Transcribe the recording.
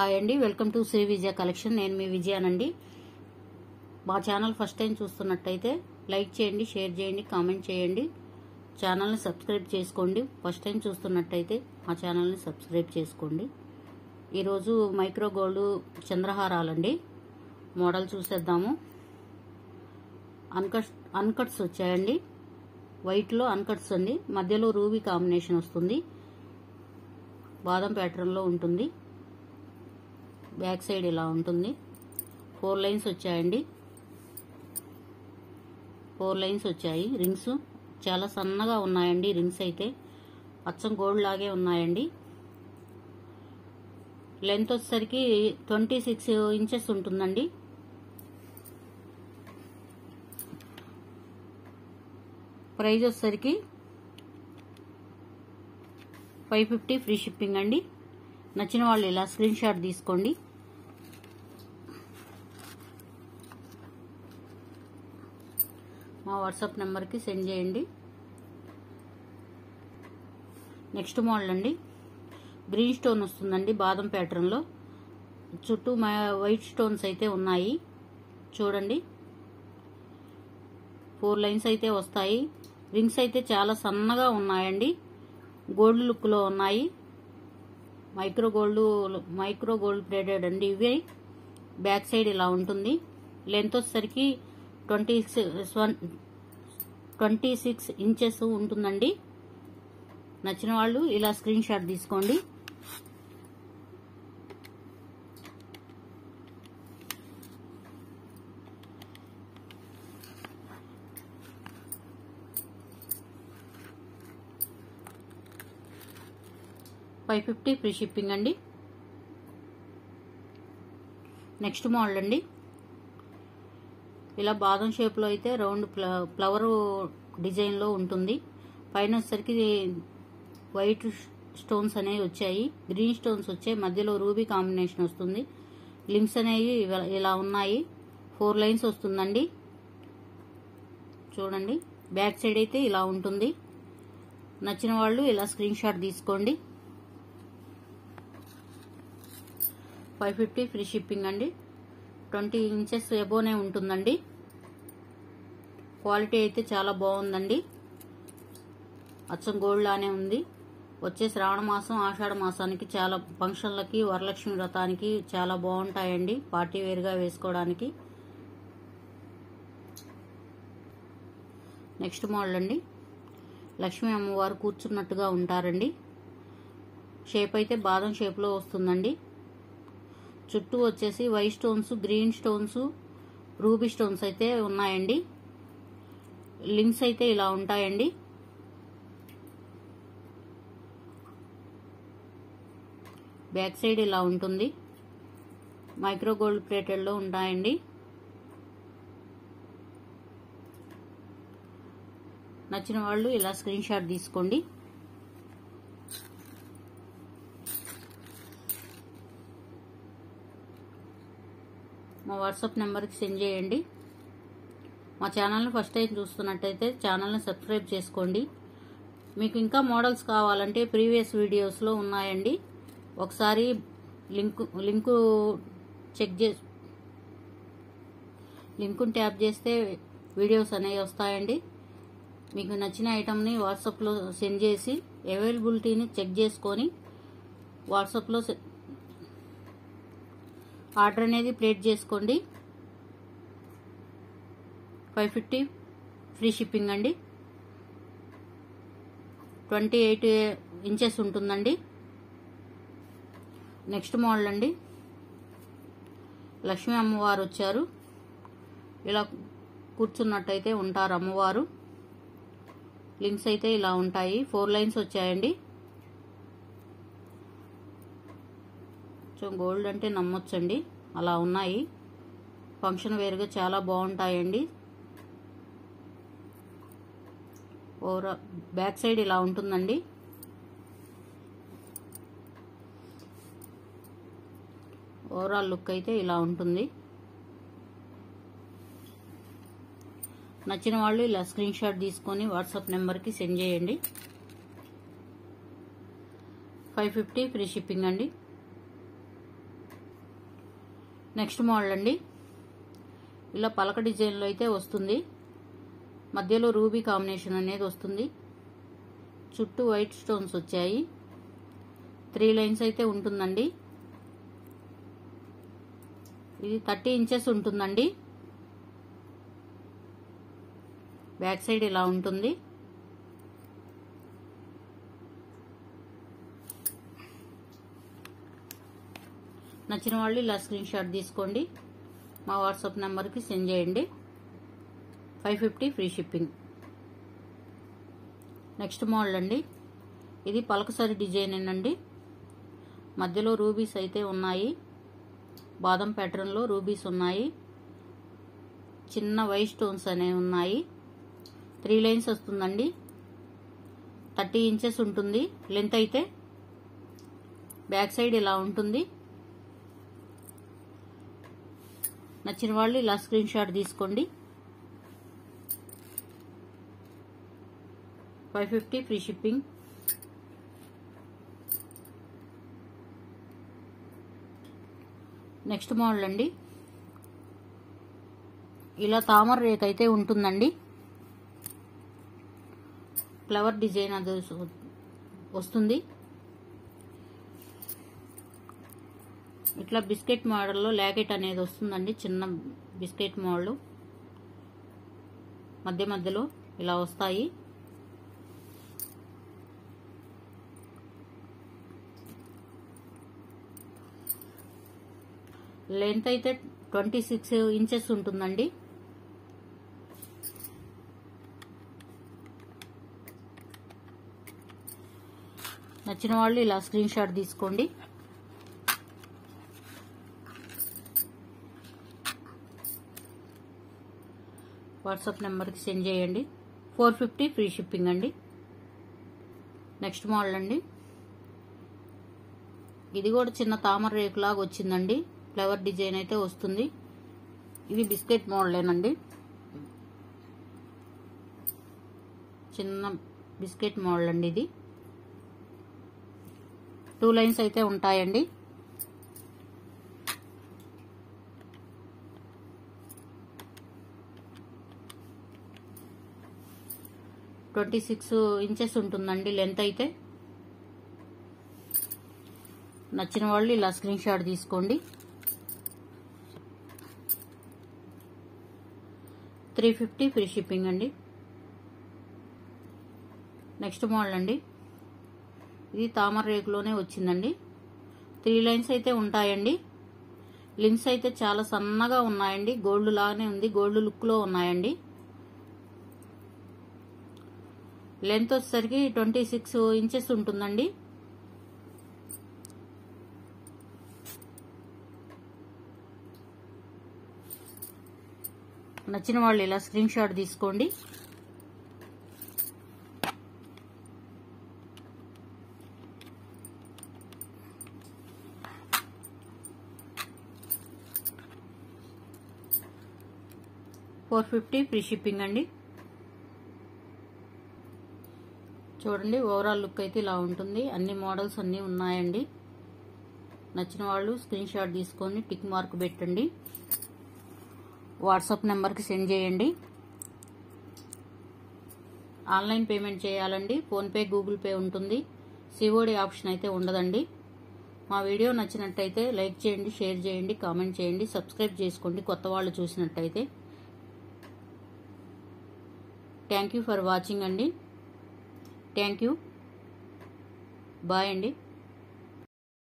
Hi అండి, welcome to Shri Vijaya collection. నేను మీ విజయానండి. మా ఛానల్ ఫస్ట్ టైం చూస్తున్నట్టయితే లైక్ చేయండి, షేర్ చేయండి, కామెంట్ చేయండి. ఛానల్ని సబ్స్క్రైబ్ చేసుకోండి. ఫస్ట్ టైం చూస్తున్నట్టయితే మా ఛానల్ని సబ్స్క్రైబ్ చేసుకోండి. ఈరోజు మైక్రో గోల్డ్ చంద్రహారాలండి. మోడల్ చూసేద్దాము. అన్కట్స్ వచ్చాయండి. వైట్లో అన్కట్స్ అండి. మధ్యలో రూబీ కాంబినేషన్ వస్తుంది. బాదం ప్యాటర్న్లో ఉంటుంది. బ్యాక్ సైడ్ ఇలా ఉంటుంది. 4 లైన్స్ వచ్చాయండి. 4 లైన్స్ వచ్చాయి. రింగ్స్ చాలా సన్నగా ఉన్నాయండి. రింగ్స్ అయితే అచ్చం గోల్డ్ లాగే ఉన్నాయండి. లెంత్ వచ్చేసరికి 26 ఇంచెస్ ఉంటుందండి. ప్రైస్ వచ్చేసరికి 550 ఫ్రీ షిప్పింగ్ అండి. నచ్చిన వాళ్ళు ఇలా స్క్రీన్ షాట్ తీసుకోండి. మా వాట్సాప్ నెంబర్కి సెండ్ చేయండి. నెక్స్ట్ మోడల్ అండి. గ్రీన్ స్టోన్ వస్తుందండి బాదం ప్యాటర్న్లో. చుట్టూ వైట్ స్టోన్స్ అయితే ఉన్నాయి. చూడండి, 4 లైన్స్ అయితే వస్తాయి. రింగ్స్ అయితే చాలా సన్నగా ఉన్నాయండి. గోల్డ్ లుక్లో ఉన్నాయి. మైక్రో గోల్డ్ ప్లేటెడ్ అండి ఇవి. బ్యాక్ సైడ్ ఇలా ఉంటుంది. లెంత్ వచ్చేసరికి 26 ఇంచెస్ ఉంటుందండి. నచ్చిన వాళ్ళు ఇలా స్క్రీన్ షాట్ తీసుకోండి. $550 ఫ్రీ షిప్పింగ్ అండి. నెక్స్ట్ మోడల్ అండి. ఇలా బాదం షేప్లో అయితే రౌండ్ ఫ్లవర్ డిజైన్లో ఉంటుంది. పైన వచ్చేసరికి వైట్ స్టోన్స్ అనేవి వచ్చాయి. గ్రీన్ స్టోన్స్ వచ్చాయి. మధ్యలో రూబీ కాంబినేషన్ వస్తుంది. లింక్స్ అనేవి ఇలా ఉన్నాయి. 4 లైన్స్ వస్తుందండి. చూడండి, బ్యాక్ సైడ్ అయితే ఇలా ఉంటుంది. నచ్చిన వాళ్ళు ఇలా స్క్రీన్ షాట్ తీసుకోండి. 550 ఫ్రీ షిప్పింగ్ అండి. 20 ఇంచెస్ ఎబోనే ఉంటుందండి. క్వాలిటీ అయితే చాలా బాగుందండి. అచ్చం గోల్డ్ లానే ఉంది. వచ్చే శ్రావణ మాసం, ఆషాఢ మాసానికి చాలా ఫంక్షన్లకి, వరలక్ష్మి వ్రతానికి చాలా బాగుంటాయండి. పార్టీ వేర్గా వేసుకోవడానికి. నెక్స్ట్ మోడల్ అండి. లక్ష్మీ అమ్మవారు కూర్చున్నట్టుగా ఉంటారండి. షేప్ అయితే బాదం షేప్లో వస్తుందండి. చుట్టూ వచ్చేసి white stones, green stones, ruby stones అయితే ఉన్నాయండి. లింక్స్ అయితే ఇలా ఉంటాయండి. బ్యాక్ సైడ్ ఇలా ఉంటుంది. మైక్రో గోల్డ్ ప్లేటెడ్లో ఉంటాయండి. నచ్చిన వాళ్ళు ఇలా స్క్రీన్ షాట్ తీసుకోండి. మా వాట్సాప్ నెంబర్కి సెండ్ చేయండి. మా ఛానల్ని ఫస్ట్ టైం చూస్తున్నట్టయితే ఛానల్ని సబ్స్క్రైబ్ చేసుకోండి. మీకు ఇంకా మోడల్స్ కావాలంటే ప్రీవియస్ వీడియోస్లో ఉన్నాయండి. ఒకసారి లింకుని ట్యాప్ చేస్తే వీడియోస్ అనేవి వస్తాయండి. మీకు నచ్చిన ఐటమ్ని వాట్సాప్లో సెండ్ చేసి అవైలబిలిటీని చెక్ చేసుకొని వాట్సాప్లో ఆర్డర్ అనేది ప్లేస్ చేసుకోండి. 550 ఫ్రీ షిప్పింగ్ అండి. 28 ఇంచెస్ ఉంటుందండి. నెక్స్ట్ మోడల్ అండి. లక్ష్మీ అమ్మవారు వచ్చారు. ఇలా కూర్చున్నట్టయితే ఉంటారు అమ్మవారు. లింక్స్ అయితే ఇలా ఉంటాయి. 4 లైన్స్ వచ్చాయండి. గోల్డ్ అంటే నమ్మొచ్చండి, అలా ఉన్నాయి. ఫంక్షన్ వేరుగా చాలా బాగుంటాయండి. బ్యాక్ సైడ్ ఇలా ఉంటుందండి. ఓవరాల్ లుక్ అయితే ఇలా ఉంటుంది. నచ్చిన వాళ్ళు ఇలా స్క్రీన్ షాట్ తీసుకొని వాట్సాప్ నెంబర్కి సెండ్ చేయండి. 550 ఫ్రీ షిప్పింగ్ అండి. నెక్స్ట్ మోడల్ అండి, ఇలా పలక డిజైన్లో అయితే వస్తుంది. మధ్యలో రూబీ కాంబినేషన్ అనేది వస్తుంది. చుట్టూ వైట్ స్టోన్స్ వచ్చాయి. 3 లైన్స్ అయితే ఉంటుందండి. ఇది 30 ఇంచెస్ ఉంటుందండి. బ్యాక్ సైడ్ ఇలా ఉంటుంది. నచ్చిన వాళ్ళు ఇలా స్క్రీన్ షాట్ తీసుకోండి, మా వాట్సాప్ నెంబర్కి సెండ్ చేయండి. 550 ఫ్రీ షిప్పింగ్. నెక్స్ట్ మోడల్ అండి, ఇది పలకసరి డిజైన్ అండి. మధ్యలో రూబీస్ అయితే ఉన్నాయి. బాదం ప్యాటర్న్లో రూబీస్ ఉన్నాయి. చిన్న వైట్ స్టోన్స్ అనేవి ఉన్నాయి. 3 లైన్స్ వస్తుందండి. 30 ఇంచెస్ ఉంటుంది లెంత్ అయితే. బ్యాక్ సైడ్ ఇలా ఉంటుంది. నచ్చిన వాళ్ళు ఇలా స్క్రీన్ షాట్ తీసుకోండి. 550 ఫ్రీ షిప్పింగ్. నెక్స్ట్ మోడల్ అండి, ఇలా తామర రేక్ అయితే ఉంటుందండి. ఫ్లవర్ డిజైన్ అది వస్తుంది. ఇట్లా బిస్కెట్ మోడల్లో లాకెట్ అనేది వస్తుందండి. చిన్న బిస్కెట్ మోడల్ మధ్య మధ్యలో ఇలా వస్తాయి. లెంత్ అయితే 26 ఇంచెస్ ఉంటుందండి. నచ్చిన వాళ్ళు ఇలా స్క్రీన్ షాట్ తీసుకోండి. వాట్సాప్ నెంబర్కి సెండ్ చేయండి. 450 ఫ్రీ షిప్పింగ్ అండి. నెక్స్ట్ మోడల్ అండి, ఇది కూడా చిన్న తామర రేకులాగా వచ్చిందండి. ఫ్లవర్ డిజైన్ అయితే వస్తుంది. ఇది బిస్కెట్ మోడలేనండి. చిన్న బిస్కెట్ మోడల్ అండి. ఇది 2 లైన్స్ అయితే ఉంటాయండి. ట్వంటీ 26 ఇంచెస్ ఉంటుందండి లెంత్ అయితే. నచ్చిన వాళ్ళు ఇలా స్క్రీన్ షాట్ తీసుకోండి. 350 ఫ్రీ షిప్పింగ్ అండి. నెక్స్ట్ మోడల్ అండి, ఇది తామర రేకులోనే వచ్చిందండి. 3 లైన్స్ అయితే ఉంటాయండి. లిన్స్ అయితే చాలా సన్నగా ఉన్నాయండి. గోల్డ్ లాగానే ఉంది. గోల్డ్ లుక్ లో ఉన్నాయండి. లెంత్ వచ్చేసరికి 26 ఇంచెస్ ఉంటుందండి. నచ్చిన వాళ్ళు ఇలా స్క్రీన్ షాట్ తీసుకోండి. $450 ఫ్రీ షిప్పింగ్ అండి. చూడండి, ఓవరాల్ లుక్ అయితే ఇలా ఉంటుంది. అన్ని మోడల్స్ అన్నీ ఉన్నాయండి. నచ్చిన వాళ్ళు స్క్రీన్ షాట్ తీసుకొని టిక్ మార్క్ పెట్టండి. వాట్సాప్ నెంబర్కి సెండ్ చేయండి. ఆన్లైన్ పేమెంట్ చేయాలండి. ఫోన్పే, గూగుల్ పే ఉంటుంది. సిఓడి ఆప్షన్ అయితే ఉండదండి. మా వీడియో నచ్చినట్టయితే లైక్ చేయండి, షేర్ చేయండి, కామెంట్ చేయండి, సబ్స్క్రైబ్ చేసుకోండి కొత్త వాళ్ళు చూసినట్టయితే. థ్యాంక్ యూ ఫర్ వాచింగ్ అండి. Thank you. బాయ్ అండి.